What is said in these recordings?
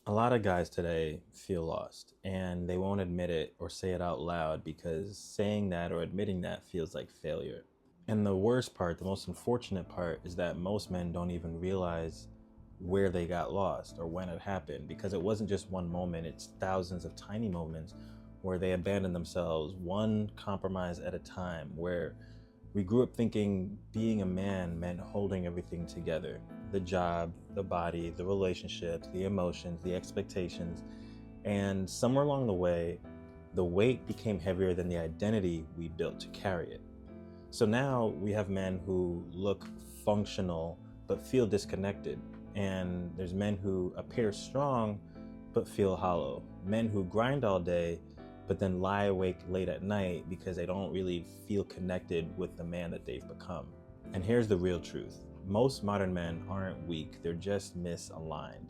A lot of guys today feel lost and they won't admit it or say it out loud because saying that or admitting that feels like failure. And the worst part, the most unfortunate part, is that most men don't even realize where they got lost or when it happened, because it wasn't just one moment, it's thousands of tiny moments where they abandoned themselves one compromise at a time, where we grew up thinking being a man meant holding everything together: the job, the body, the relationships, the emotions, the expectations. And somewhere along the way, the weight became heavier than the identity we built to carry it. So now we have men who look functional but feel disconnected. And there's men who appear strong but feel hollow. Men who grind all day but then lie awake late at night because they don't really feel connected with the man that they've become. And here's the real truth. Most modern men aren't weak, they're just misaligned.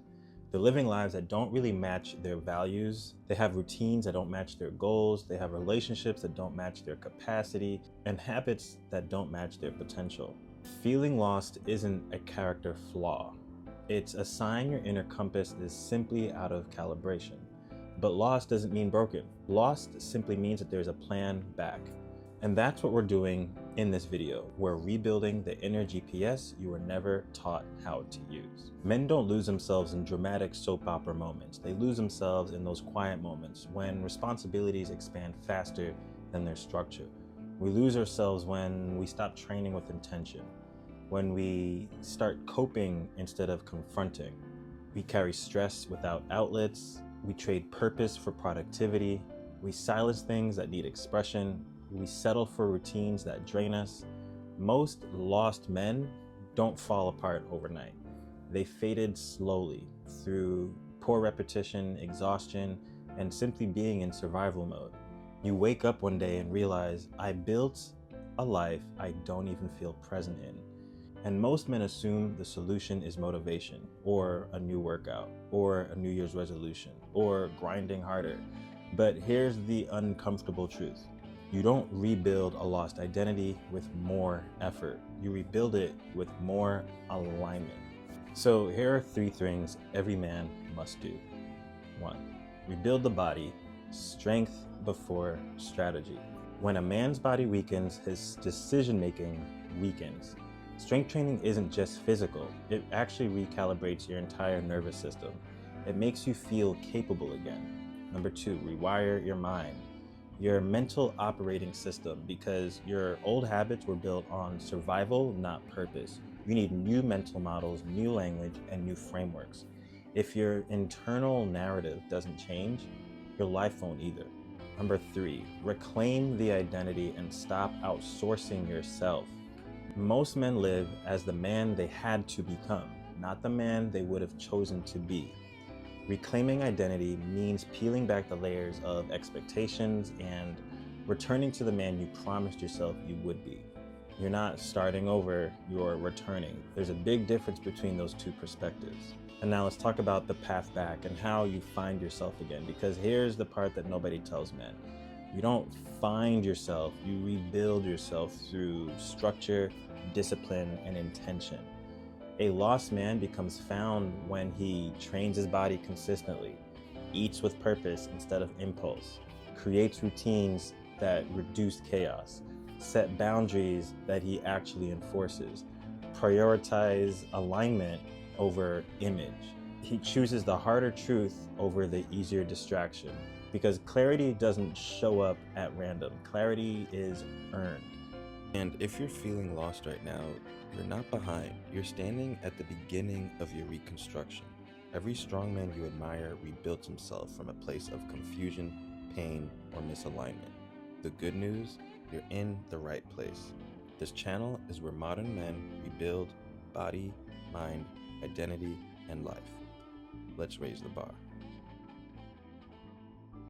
They're living lives that don't really match their values. They have routines that don't match their goals. They have relationships that don't match their capacity, and habits that don't match their potential. Feeling lost isn't a character flaw. It's a sign your inner compass is simply out of calibration. But lost doesn't mean broken. Lost simply means that there's a plan back. And that's what we're doing in this video. We're rebuilding the inner GPS you were never taught how to use. Men don't lose themselves in dramatic soap opera moments. They lose themselves in those quiet moments when responsibilities expand faster than their structure. We lose ourselves when we stop training with intention, when we start coping instead of confronting. We carry stress without outlets. We trade purpose for productivity. We silence things that need expression. We settle for routines that drain us. Most lost men don't fall apart overnight. They faded slowly through poor repetition, exhaustion, and simply being in survival mode. You wake up one day and realize, I built a life I don't even feel present in. And most men assume the solution is motivation, or a new workout, or a New Year's resolution, or grinding harder. But here's the uncomfortable truth. You don't rebuild a lost identity with more effort. You rebuild it with more alignment. So here are 3 things every man must do. 1. Rebuild the body, strength before strategy. When a man's body weakens, his decision-making weakens. Strength training isn't just physical, it actually recalibrates your entire nervous system. It makes you feel capable again. Number 2, rewire your mind, your mental operating system, because your old habits were built on survival, not purpose. You need new mental models, new language, and new frameworks. If your internal narrative doesn't change, your life won't either. Number 3, reclaim the identity and stop outsourcing yourself. Most men live as the man they had to become, not the man they would have chosen to be. Reclaiming identity means peeling back the layers of expectations and returning to the man you promised yourself you would be. You're not starting over, you're returning. There's a big difference between those two perspectives. And now let's talk about the path back and how you find yourself again, because here's the part that nobody tells men. You don't find yourself, you rebuild yourself through structure, discipline, and intention. A lost man becomes found when he trains his body consistently, eats with purpose instead of impulse, creates routines that reduce chaos, set boundaries that he actually enforces, prioritize alignment over image. He chooses the harder truth over the easier distraction, because clarity doesn't show up at random. Clarity is earned. And if you're feeling lost right now, you're not behind. You're standing at the beginning of your reconstruction. Every strong man you admire rebuilt himself from a place of confusion, pain, or misalignment. The good news, you're in the right place. This channel is where modern men rebuild body, mind, identity, and life. Let's raise the bar.